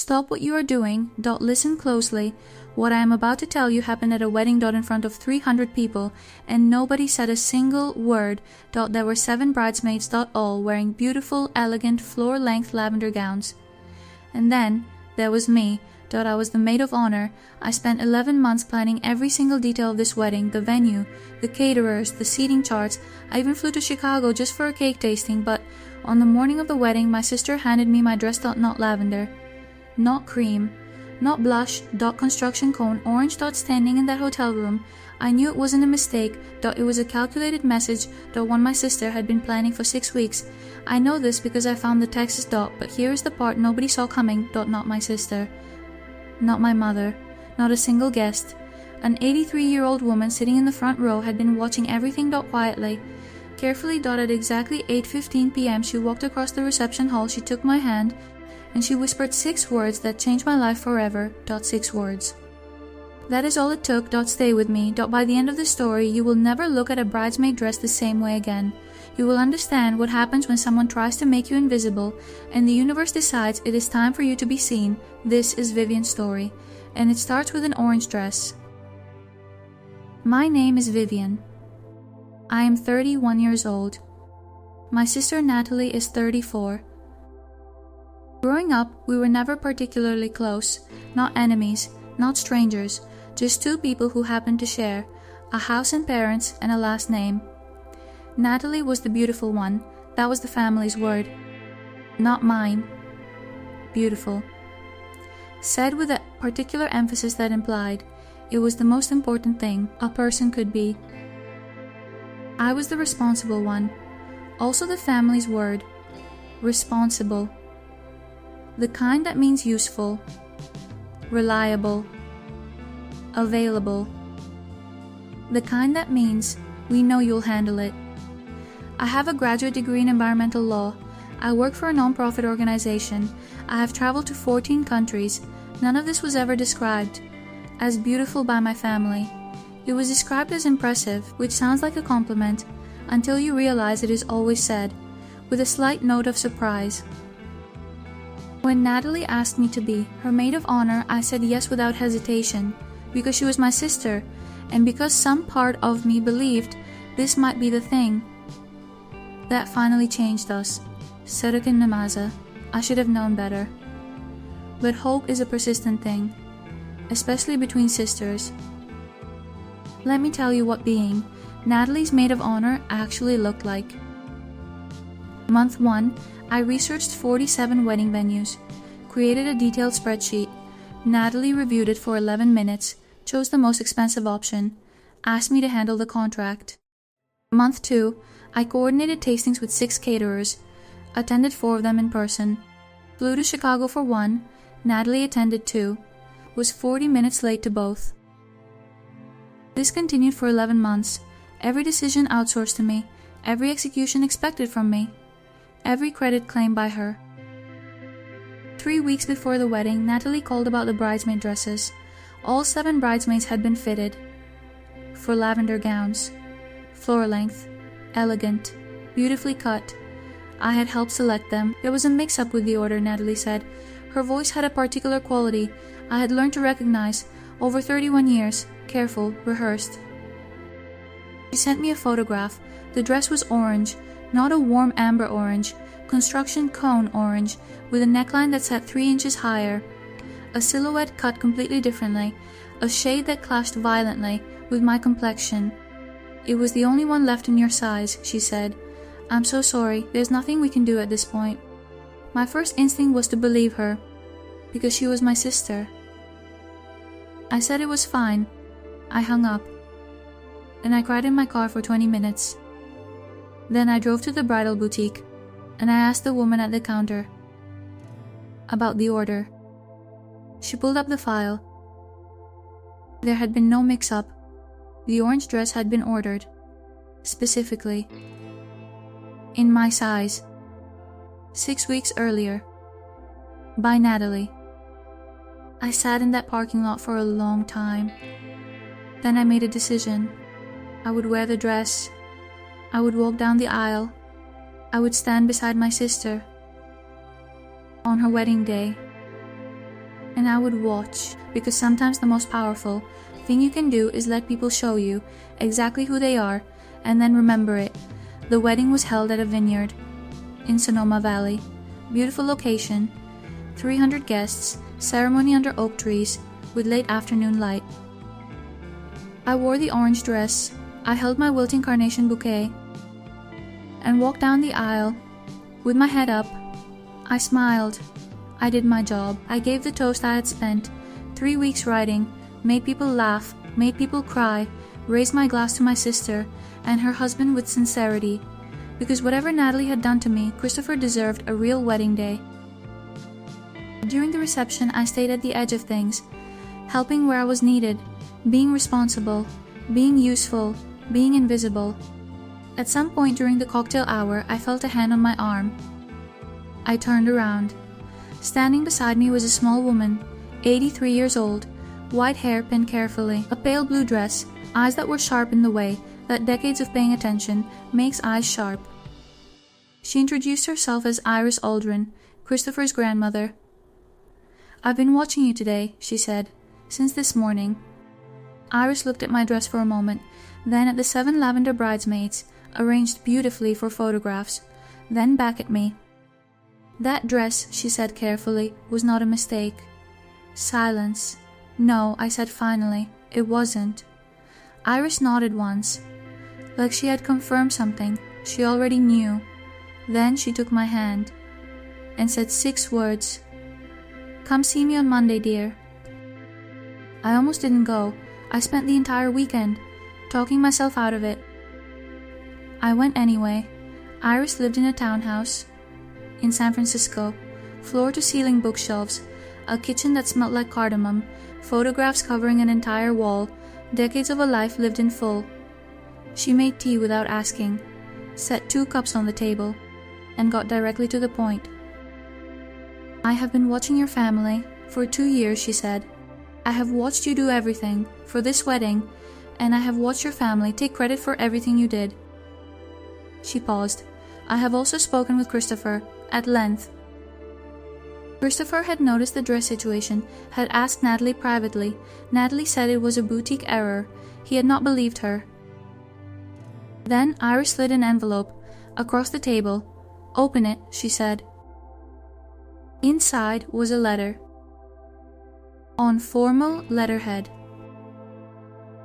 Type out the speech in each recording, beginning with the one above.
Stop what you are doing. Listen closely. What I am about to tell you happened at a wedding. In front of 300 people, and nobody said a single word. There were 7 bridesmaids. All wearing beautiful, elegant, floor-length lavender gowns. And then there was me. I was the maid of honor. I spent 11 months planning every single detail of this wedding, the venue, the caterers, the seating charts. I even flew to Chicago just for a cake tasting, but on the morning of the wedding, my sister handed me my dress. Not lavender, not cream, not blush. Construction cone orange. Standing in that hotel room, I knew it wasn't a mistake. It was a calculated message. One my sister had been planning for 6 weeks. I know this because I found the text. But here is the part nobody saw coming. Not my sister. Not my mother, not a single guest. An 83-year-old woman sitting in the front row had been watching everything. Quietly, carefully. At exactly 8:15 p.m. she walked across the reception hall. She took my hand, and she whispered 6 words that changed my life forever. 6 words. That is all it took. Stay with me. By the end of the story, you will never look at a bridesmaid dress the same way again. You will understand what happens when someone tries to make you invisible, and the universe decides it is time for you to be seen. This is Vivian's story, and it starts with an orange dress. My name is Vivian. I am 31 years old. My sister Natalie is 34. Growing up, we were never particularly close, not enemies, not strangers, just 2 people who happened to share a house and parents and a last name. Natalie was the beautiful one. That was the family's word. Not mine. Beautiful. Said with a particular emphasis that implied it was the most important thing a person could be. I was the responsible one. Also the family's word. Responsible. The kind that means useful, reliable, available. The kind that means we know you'll handle it. I have a graduate degree in environmental law. I work for a non-profit organization. I have traveled to 14 countries. None of this was ever described as beautiful by my family. It was described as impressive, which sounds like a compliment, until you realize it is always said, with a slight note of surprise. When Natalie asked me to be her maid of honor, I said yes without hesitation, because she was my sister, and because some part of me believed this might be the thing that finally changed us. Serukin Namaza. I should have known better. But hope is a persistent thing, especially between sisters. Let me tell you what being Natalie's maid of honor actually looked like. Month 1, I researched 47 wedding venues, created a detailed spreadsheet. Natalie reviewed it for 11 minutes, chose the most expensive option, asked me to handle the contract. Month 2, I coordinated tastings with 6 caterers, attended 4 of them in person, flew to Chicago for 1, Natalie attended 2, was 40 minutes late to both. This continued for 11 months, every decision outsourced to me, every execution expected from me, every credit claimed by her. 3 weeks before the wedding, Natalie called about the bridesmaid dresses. All 7 bridesmaids had been fitted for lavender gowns, floor length, elegant, beautifully cut. I had helped select them. There was a mix-up with the order, Natalie said. Her voice had a particular quality I had learned to recognize over 31 years, careful, rehearsed. She sent me a photograph. The dress was orange, not a warm amber orange, construction cone orange, with a neckline that sat 3 inches higher, a silhouette cut completely differently, a shade that clashed violently with my complexion. It was the only one left in your size, she said. I'm so sorry, there's nothing we can do at this point. My first instinct was to believe her, because she was my sister. I said it was fine. I hung up. And I cried in my car for 20 minutes. Then I drove to the bridal boutique, and I asked the woman at the counter about the order. She pulled up the file. There had been no mix-up. The orange dress had been ordered, specifically, in my size, 6 weeks earlier, by Natalie. I sat in that parking lot for a long time. Then I made a decision. I would wear the dress. I would walk down the aisle. I would stand beside my sister on her wedding day. and I would watch, because sometimes the most powerful thing you can do is let people show you exactly who they are, and then remember it. The wedding was held at a vineyard in Sonoma Valley. Beautiful location, 300 guests, ceremony under oak trees with late afternoon light. I wore the orange dress, I held my wilting carnation bouquet, and walked down the aisle with my head up. I smiled. I did my job. I gave the toast I had spent 3 weeks writing, made people laugh, made people cry, raised my glass to my sister and her husband with sincerity, because whatever Natalie had done to me, Christopher deserved a real wedding day. During the reception, I stayed at the edge of things, helping where I was needed, being responsible, being useful, being invisible. At some point during the cocktail hour, I felt a hand on my arm. I turned around. Standing beside me was a small woman, 83 years old, white hair pinned carefully, a pale blue dress, eyes that were sharp in the way that decades of paying attention makes eyes sharp. She introduced herself as Iris Aldrin, Christopher's grandmother. "I've been watching you today," she said, "since this morning." Iris looked at my dress for a moment, then at the 7 lavender bridesmaids, arranged beautifully for photographs, then back at me. "That dress," she said carefully, "was not a mistake." Silence. "No," I said finally, "it wasn't." Iris nodded once, like she had confirmed something she already knew. Then she took my hand and said 6 words. "Come see me on Monday, dear." I almost didn't go. I spent the entire weekend talking myself out of it. I went anyway. Iris lived in a townhouse in San Francisco, floor-to-ceiling bookshelves, a kitchen that smelled like cardamom, photographs covering an entire wall, decades of a life lived in full. She made tea without asking, set 2 cups on the table, and got directly to the point. "I have been watching your family for 2 years," she said. "I have watched you do everything for this wedding, and I have watched your family take credit for everything you did." She paused. "I have also spoken with Christopher, at length." Christopher had noticed the dress situation, had asked Natalie privately. Natalie said it was a boutique error. He had not believed her. Then Iris slid an envelope across the table. "Open it," she said. Inside was a letter. On formal letterhead.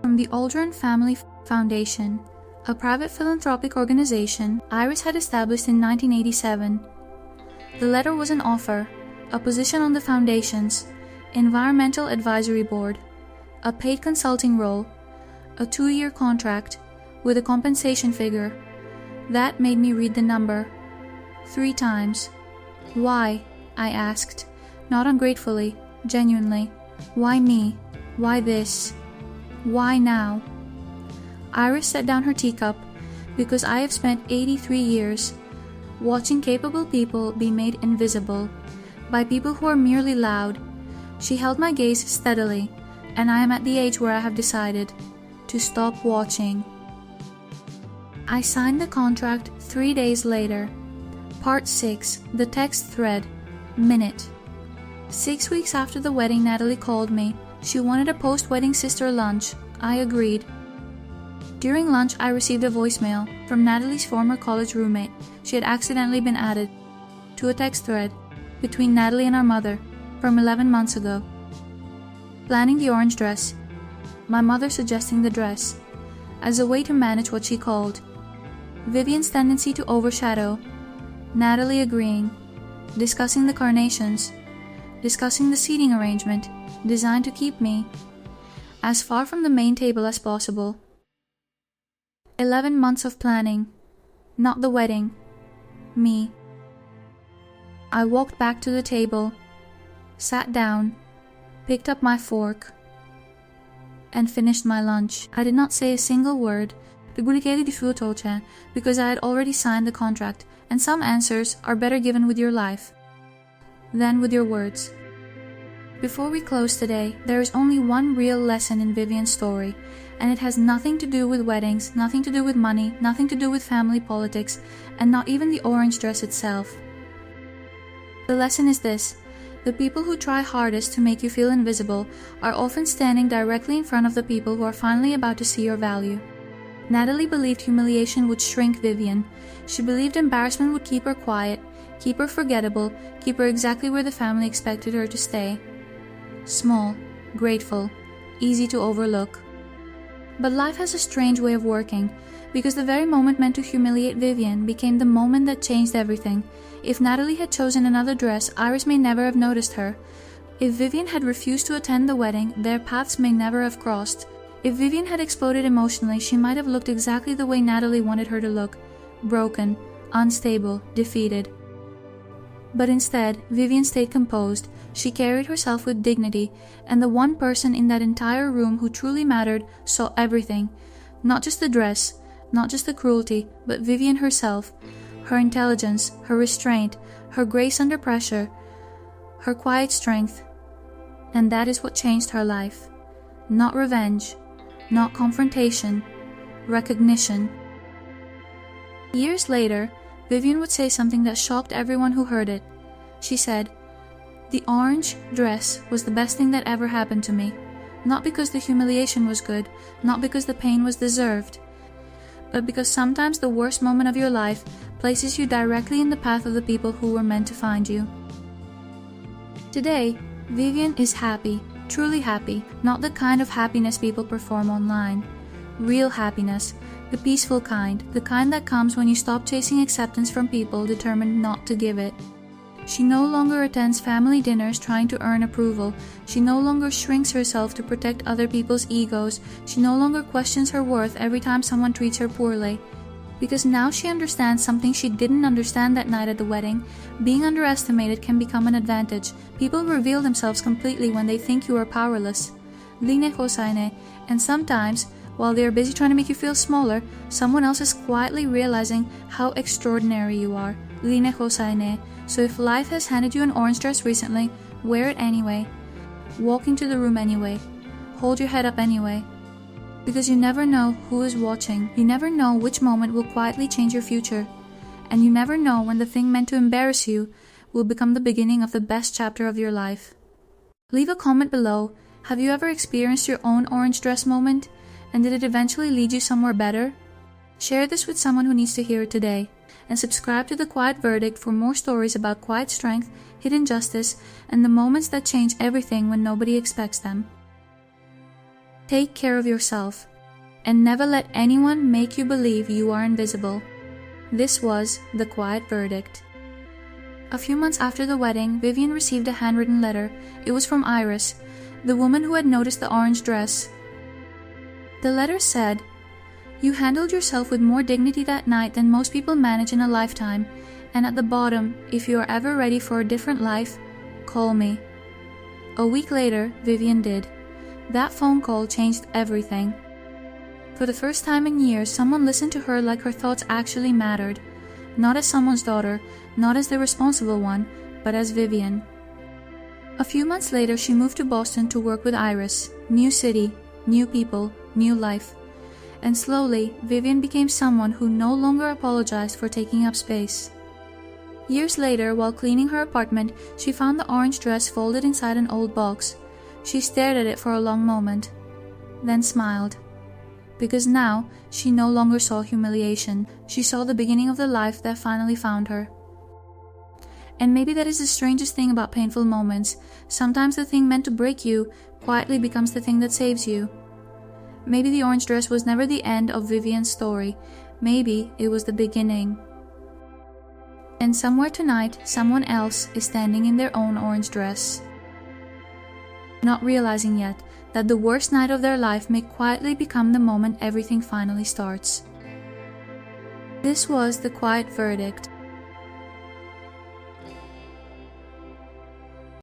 From the Aldrin Family Foundation, a private philanthropic organization Iris had established in 1987. The letter was an offer, a position on the foundation's Environmental Advisory Board, a paid consulting role, a 2-year contract with a compensation figure. That made me read the number 3 times. "Why?" I asked, not ungratefully, genuinely. "Why me? Why this? Why now?" Iris set down her teacup, because I have spent 83 years watching capable people be made invisible by people who are merely loud. She held my gaze steadily, and I am at the age where I have decided to stop watching. I signed the contract 3 days later. Part 6, the text thread, minute. 6 weeks after the wedding, Natalie called me. She wanted a post-wedding sister lunch. I agreed. During lunch, I received a voicemail from Natalie's former college roommate. She had accidentally been added to a text thread between Natalie and our mother from 11 months ago. Planning the orange dress. My mother suggesting the dress as a way to manage what she called Vivian's tendency to overshadow. Natalie agreeing. Discussing the carnations. Discussing the seating arrangement designed to keep me as far from the main table as possible. 11 months of planning. Not the wedding. Me. I walked back to the table, sat down, picked up my fork, and finished my lunch. I did not say a single word, because I had already signed the contract, and some answers are better given with your life than with your words. Before we close today, there is only one real lesson in Vivian's story, and it has nothing to do with weddings, nothing to do with money, nothing to do with family politics, and not even the orange dress itself. The lesson is this: The people who try hardest to make you feel invisible are often standing directly in front of the people who are finally about to see your value. Natalie believed humiliation would shrink Vivian. She believed embarrassment would keep her quiet, keep her forgettable, keep her exactly where the family expected her to stay. Small, grateful, easy to overlook. But life has a strange way of working, because the very moment meant to humiliate Vivian became the moment that changed everything. If Natalie had chosen another dress, Iris may never have noticed her. If Vivian had refused to attend the wedding, their paths may never have crossed. If Vivian had exploded emotionally, she might have looked exactly the way Natalie wanted her to look, broken, unstable, defeated. But instead, Vivian stayed composed. She carried herself with dignity, and the one person in that entire room who truly mattered saw everything. Not just the dress, not just the cruelty, but Vivian herself. Her intelligence, her restraint, her grace under pressure, her quiet strength. And that is what changed her life. Not revenge, not confrontation, recognition. Years later, Vivian would say something that shocked everyone who heard it. She said, "The orange dress was the best thing that ever happened to me. Not because the humiliation was good, not because the pain was deserved, but because sometimes the worst moment of your life places you directly in the path of the people who were meant to find you." Today, Vivian is happy, truly happy, not the kind of happiness people perform online. Real happiness, the peaceful kind, the kind that comes when you stop chasing acceptance from people determined not to give it. She no longer attends family dinners trying to earn approval. She no longer shrinks herself to protect other people's egos. She no longer questions her worth every time someone treats her poorly. Because now she understands something she didn't understand that night at the wedding. Being underestimated can become an advantage. People reveal themselves completely when they think you are powerless. And sometimes, while they are busy trying to make you feel smaller, someone else is quietly realizing how extraordinary you are. So if life has handed you an orange dress recently, wear it anyway. Walk into the room anyway. Hold your head up anyway. Because you never know who is watching. You never know which moment will quietly change your future. And you never know when the thing meant to embarrass you will become the beginning of the best chapter of your life. Leave a comment below. Have you ever experienced your own orange dress moment? And did it eventually lead you somewhere better? Share this with someone who needs to hear it today. And subscribe to The Quiet Verdict for more stories about quiet strength, hidden justice, and the moments that change everything when nobody expects them. Take care of yourself, and never let anyone make you believe you are invisible. This was The Quiet Verdict. A few months after the wedding, Vivian received a handwritten letter. It was from Iris, the woman who had noticed the orange dress. The letter said, "You handled yourself with more dignity that night than most people manage in a lifetime, and at the bottom, if you are ever ready for a different life, call me." A week later, Vivian did. That phone call changed everything. For the first time in years, someone listened to her like her thoughts actually mattered. Not as someone's daughter, not as the responsible one, but as Vivian. A few months later, she moved to Boston to work with Iris. New city, new people, new life. And slowly, Vivian became someone who no longer apologized for taking up space. Years later, while cleaning her apartment, she found the orange dress folded inside an old box. She stared at it for a long moment, then smiled. Because now, she no longer saw humiliation. She saw the beginning of the life that finally found her. And maybe that is the strangest thing about painful moments. Sometimes the thing meant to break you quietly becomes the thing that saves you. Maybe the orange dress was never the end of Vivian's story. Maybe it was the beginning. And somewhere tonight, someone else is standing in their own orange dress, not realizing yet that the worst night of their life may quietly become the moment everything finally starts. This was The Quiet Verdict.